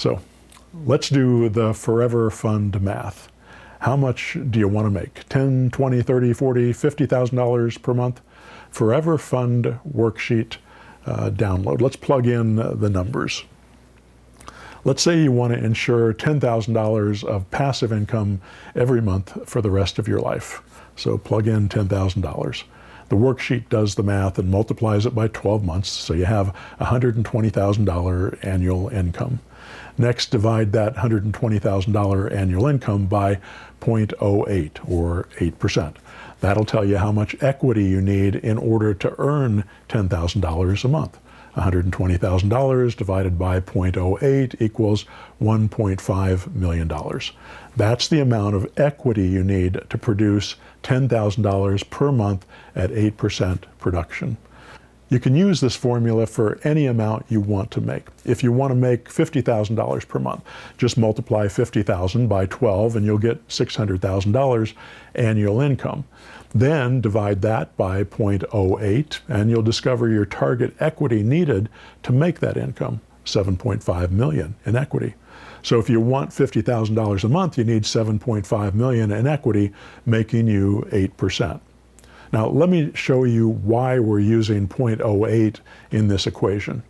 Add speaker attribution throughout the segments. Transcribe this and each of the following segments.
Speaker 1: So let's do the forever fund math. How much do you want to make? $10, $20, $30, $40, $50,000 per month? Forever Fund worksheet download. Let's plug in the numbers. Let's say you want to ensure $10,000 of passive income every month for the rest of your life. So plug in $10,000. The worksheet does the math and multiplies it by 12 months, so you have $120,000 annual income. Next, divide that $120,000 annual income by 0.08, or 8%. That'll tell you how much equity you need in order to earn $10,000 a month. $120,000 divided by 0.08 equals $1.5 million. That's the amount of equity you need to produce $10,000 per month at 8% production. You can use this formula for any amount you want to make. If you want to make $50,000 per month, just multiply 50,000 by 12 and you'll get $600,000 annual income. Then divide that by 0.08 and you'll discover your target equity needed to make that income, $7.5 million in equity. So if you want $50,000 a month, you need $7.5 million in equity, making you 8%. Now, let me show you why we're using 0.08 in this equation.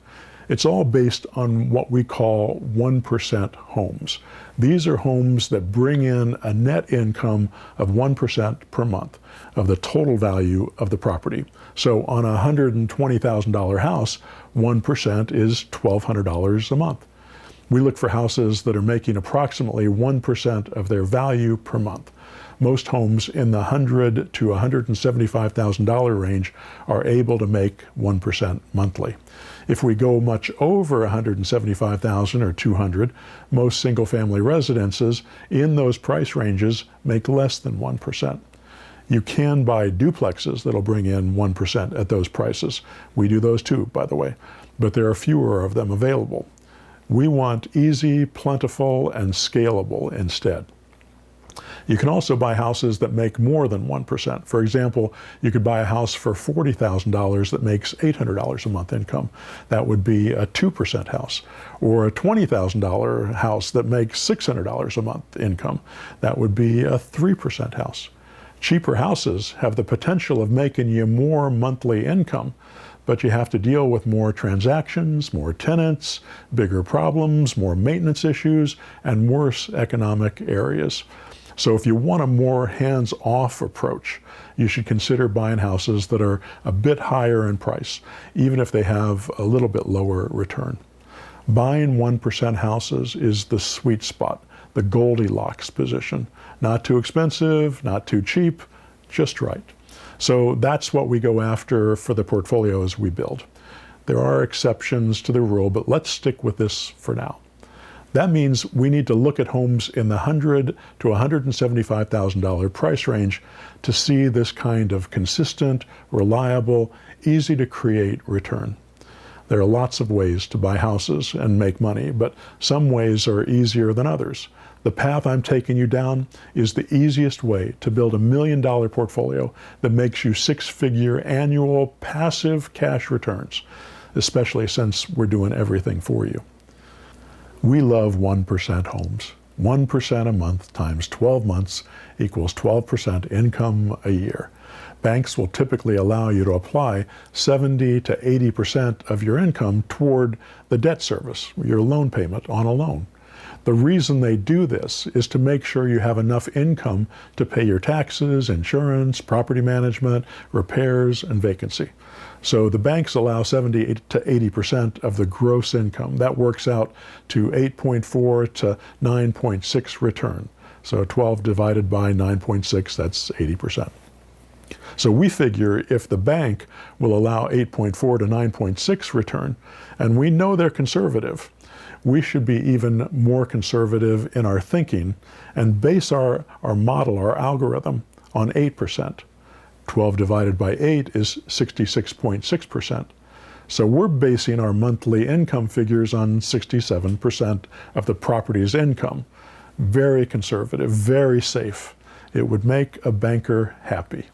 Speaker 1: It's all based on what we call 1% homes. These are homes that bring in a net income of 1% per month of the total value of the property. So on a $120,000 house, 1% is $1,200 a month. We look for houses that are making approximately 1% of their value per month. Most homes in the $100,000 to $175,000 range are able to make 1% monthly. If we go much over $175,000 or $200,000, most single-family residences in those price ranges make less than 1%. You can buy duplexes that'll bring in 1% at those prices. We do those too, by the way, but there are fewer of them available. We want easy, plentiful, and scalable instead. You can also buy houses that make more than 1%. For example, you could buy a house for $40,000 that makes $800 a month income. That would be a 2% house. Or a $20,000 house that makes $600 a month income. That would be a 3% house. Cheaper houses have the potential of making you more monthly income, but you have to deal with more transactions, more tenants, bigger problems, more maintenance issues, and worse economic areas. So if you want a more hands-off approach, you should consider buying houses that are a bit higher in price, even if they have a little bit lower return. Buying 1% houses is the sweet spot, the Goldilocks position. Not too expensive, not too cheap, just right. So that's what we go after for the portfolios we build. There are exceptions to the rule, but let's stick with this for now. That means we need to look at homes in the $100,000 to $175,000 price range to see this kind of consistent, reliable, easy to create return. There are lots of ways to buy houses and make money, but some ways are easier than others. The path I'm taking you down is the easiest way to build $1 million portfolio that makes you six-figure annual passive cash returns, especially since we're doing everything for you. We love 1% homes. 1% a month times 12 months equals 12% income a year. Banks will typically allow you to apply 70 to 80% of your income toward the debt service, your loan payment on a loan. The reason they do this is to make sure you have enough income to pay your taxes, insurance, property management, repairs, and vacancy. So the banks allow 70 to 80% of the gross income. That works out to 8.4 to 9.6 return. So 12 divided by 9.6, that's 80%. So we figure if the bank will allow 8.4 to 9.6 return, and we know they're conservative, we should be even more conservative in our thinking and base our model, our algorithm, on 8%. 12 divided by 8 is 66.6%. So we're basing our monthly income figures on 67% of the property's income. Very conservative, very safe. It would make a banker happy.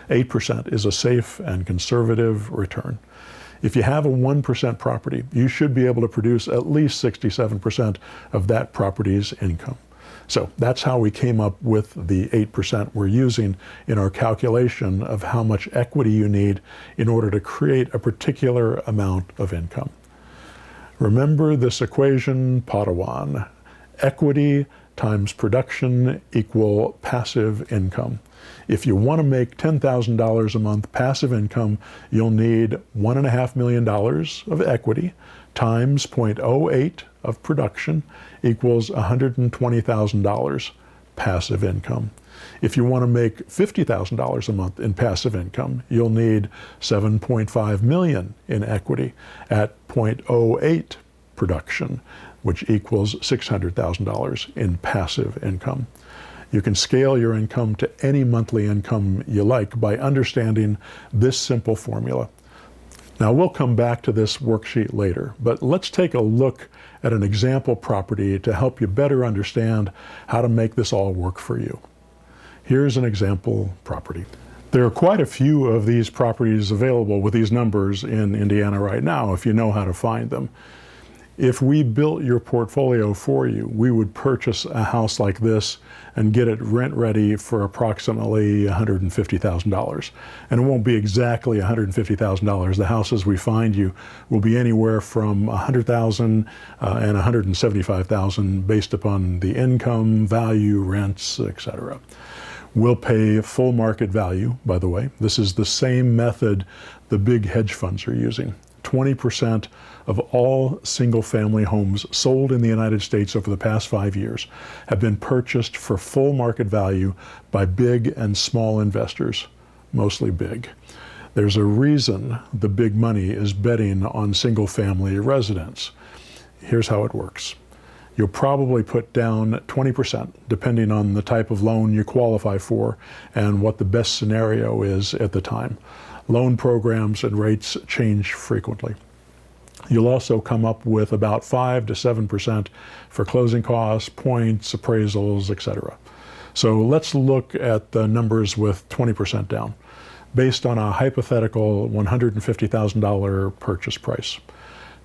Speaker 1: 8% is a safe and conservative return. If you have a 1% property, you should be able to produce at least 67% of that property's income. So that's how we came up with the 8% we're using in our calculation of how much equity you need in order to create a particular amount of income. Remember this equation, Padawan. Equity times production equal passive income. If you want to make $10,000 a month passive income, you'll need $1.5 million of equity times 0.08 of production equals $120,000 passive income. If you want to make $50,000 a month in passive income, you'll need $7.5 million in equity at 0.08 production, which equals $600,000 in passive income. You can scale your income to any monthly income you like by understanding this simple formula. Now, we'll come back to this worksheet later, but let's take a look at an example property to help you better understand how to make this all work for you. Here's an example property. There are quite a few of these properties available with these numbers in Indiana right now, if you know how to find them. If we built your portfolio for you, we would purchase a house like this and get it rent ready for approximately $150,000. And it won't be exactly $150,000. The houses we find you will be anywhere from $100,000 and $175,000 based upon the income, value, rents, etc. We'll pay full market value, by the way. This is the same method the big hedge funds are using. 20% of all single-family homes sold in the United States over the past 5 years have been purchased for full market value by big and small investors, mostly big. There's a reason the big money is betting on single-family residence. Here's how it works. You'll probably put down 20%, depending on the type of loan you qualify for and what the best scenario is at the time. Loan programs and rates change frequently. You'll also come up with about 5 to 7% for closing costs, points, appraisals, etc. So let's look at the numbers with 20% down, based on a hypothetical $150,000 purchase price.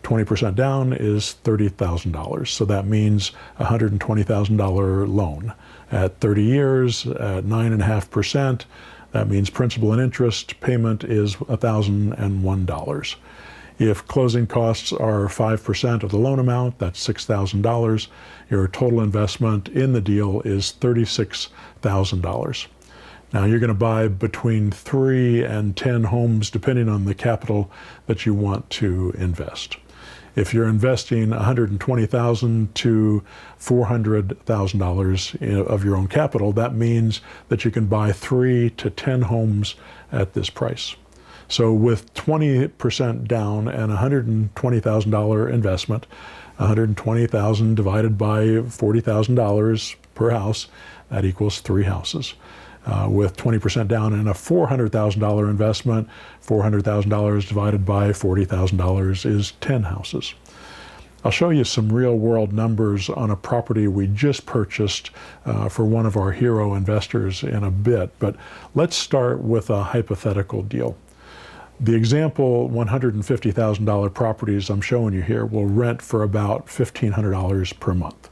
Speaker 1: 20% down is $30,000, so that means a $120,000 loan. At 30 years, at 9.5%, that means principal and interest payment is $1,001. If closing costs are 5% of the loan amount, that's $6,000. Your total investment in the deal is $36,000. Now, you're going to buy between 3 and 10 homes depending on the capital that you want to invest. If you're investing $120,000 to $400,000 of your own capital, that means that you can buy 3 to 10 homes at this price. So with 20% down and $120,000 investment, $120,000 divided by $40,000 per house, that equals 3 houses. With 20% down and a $400,000 investment, $400,000 divided by $40,000 is 10 houses. I'll show you some real-world numbers on a property we just purchased for one of our hero investors in a bit, but let's start with a hypothetical deal. The example $150,000 properties I'm showing you here will rent for about $1,500 per month.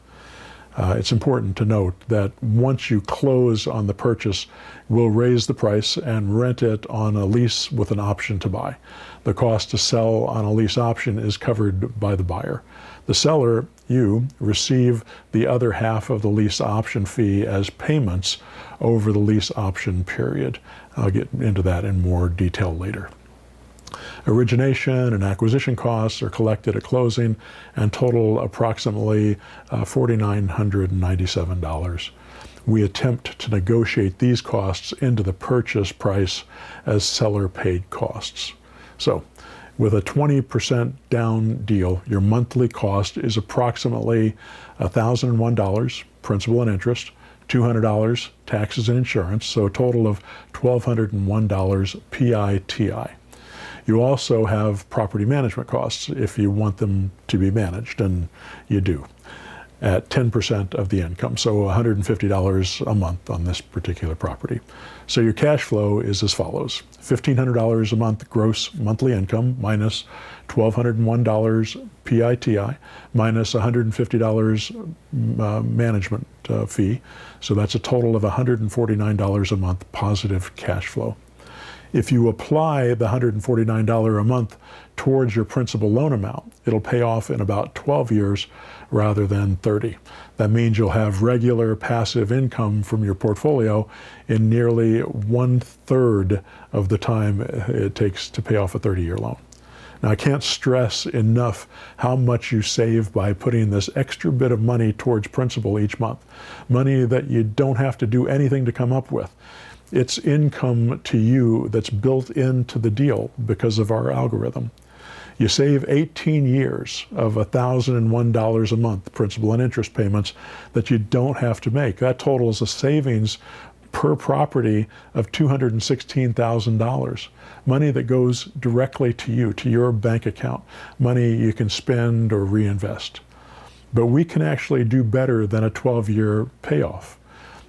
Speaker 1: It's important to note that once you close on the purchase, we'll raise the price and rent it on a lease with an option to buy. The cost to sell on a lease option is covered by the buyer. The seller, you, receive the other half of the lease option fee as payments over the lease option period. I'll get into that in more detail later. Origination and acquisition costs are collected at closing and total approximately $4,997. We attempt to negotiate these costs into the purchase price as seller paid costs. So, with a 20% down deal, your monthly cost is approximately $1,001 principal and interest, $200 taxes and insurance, so a total of $1,201 PITI. You also have property management costs if you want them to be managed, and you do. at 10% of the income, so $150 a month on this particular property. So your cash flow is as follows: $1,500 a month gross monthly income minus $1,201 PITI minus $150 management fee. So that's a total of $149 a month positive cash flow. If you apply the $149 a month towards your principal loan amount, it'll pay off in about 12 years rather than 30. That means you'll have regular passive income from your portfolio in nearly 1/3 of the time it takes to pay off a 30-year loan. Now, I can't stress enough how much you save by putting this extra bit of money towards principal each month, money that you don't have to do anything to come up with. It's income to you that's built into the deal because of our algorithm. You save 18 years of $1,001 a month principal and interest payments that you don't have to make. That totals a savings per property of $216,000. Money that goes directly to you, to your bank account. Money you can spend or reinvest. But we can actually do better than a 12-year payoff.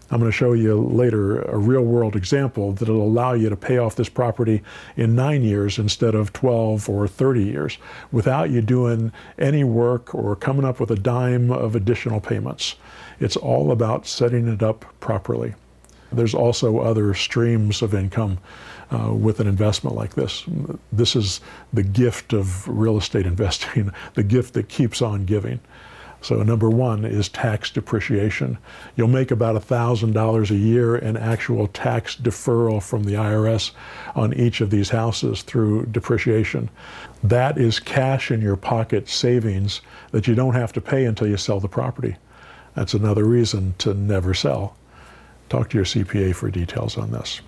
Speaker 1: I'm going to show you later a real-world example that'll allow you to pay off this property in 9 years instead of 12 or 30 years without you doing any work or coming up with a dime of additional payments. It's all about setting it up properly. There's also other streams of income with an investment like this. This is the gift of real estate investing, the gift that keeps on giving. So number one is tax depreciation. You'll make about $1,000 a year in actual tax deferral from the IRS on each of these houses through depreciation. That is cash in your pocket savings that you don't have to pay until you sell the property. That's another reason to never sell. Talk to your CPA for details on this.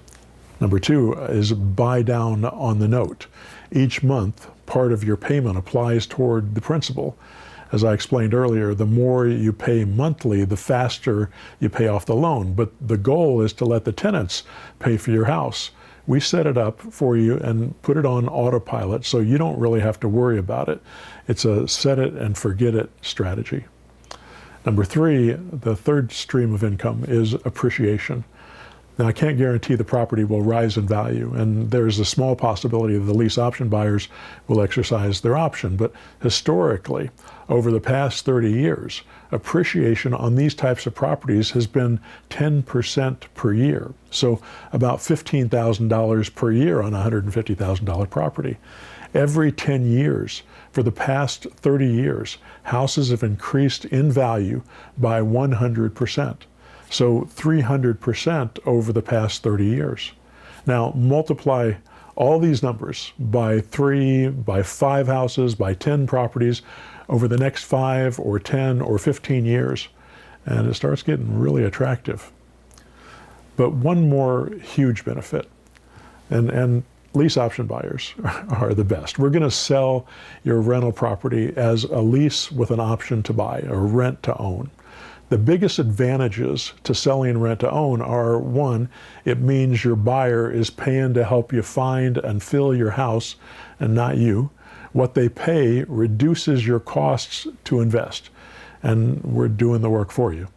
Speaker 1: Number two is buy down on the note. Each month, part of your payment applies toward the principal. As I explained earlier, the more you pay monthly, the faster you pay off the loan. But the goal is to let the tenants pay for your house. We set it up for you and put it on autopilot so you don't really have to worry about it. It's a set it and forget it strategy. Number three, the third stream of income is appreciation. Now, I can't guarantee the property will rise in value, and there's a small possibility that the lease option buyers will exercise their option. But historically, over the past 30 years, appreciation on these types of properties has been 10% per year. So about $15,000 per year on a $150,000 property. Every 10 years, for the past 30 years, houses have increased in value by 100%. So 300% over the past 30 years. Now multiply all these numbers by 3, by 5 houses, by 10 properties over the next 5 or 10 or 15 years, and it starts getting really attractive. But one more huge benefit, and lease option buyers are the best. We're going to sell your rental property as a lease with an option to buy, or rent to own. The biggest advantages to selling rent to own are, one, it means your buyer is paying to help you find and fill your house and not you. What they pay reduces your costs to invest, and we're doing the work for you.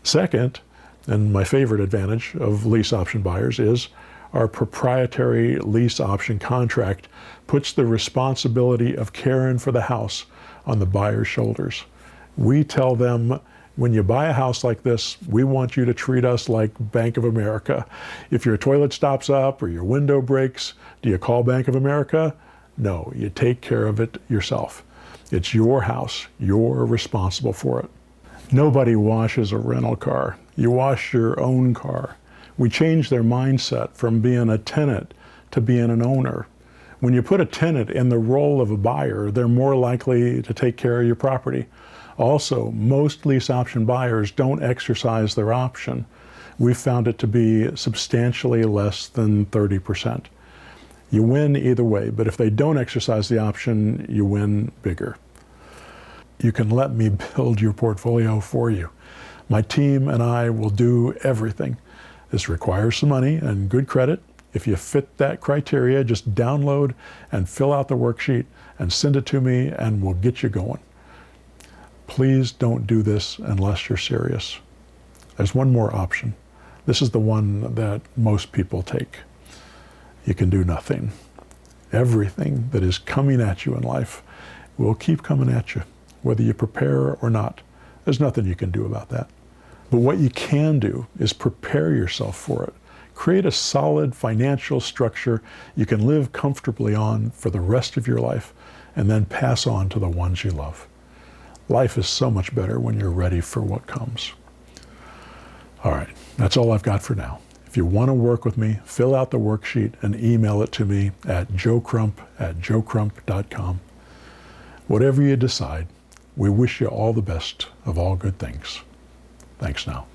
Speaker 1: Second, and my favorite advantage of lease option buyers is our proprietary lease option contract puts the responsibility of caring for the house on the buyer's shoulders. We tell them, when you buy a house like this, we want you to treat us like Bank of America. If your toilet stops up or your window breaks, do you call Bank of America? No, you take care of it yourself. It's your house. You're responsible for it. Nobody washes a rental car. You wash your own car. We change their mindset from being a tenant to being an owner. When you put a tenant in the role of a buyer, they're more likely to take care of your property. Also, most lease option buyers don't exercise their option. We've found it to be substantially less than 30%. You win either way, but if they don't exercise the option, you win bigger. You can let me build your portfolio for you. My team and I will do everything. This requires some money and good credit. If you fit that criteria, just download and fill out the worksheet and send it to me, and we'll get you going. please don't do this unless you're serious. There's one more option. This is the one that most people take. You can do nothing. Everything that is coming at you in life will keep coming at you, whether you prepare or not. There's nothing you can do about that. But what you can do is prepare yourself for it. Create a solid financial structure you can live comfortably on for the rest of your life, and then pass on to the ones you love. Life is so much better when you're ready for what comes. All right, that's all I've got for now. If you want to work with me, fill out the worksheet and email it to me at joecrump@joecrump.com. Whatever you decide, we wish you all the best of all good things. Thanks now.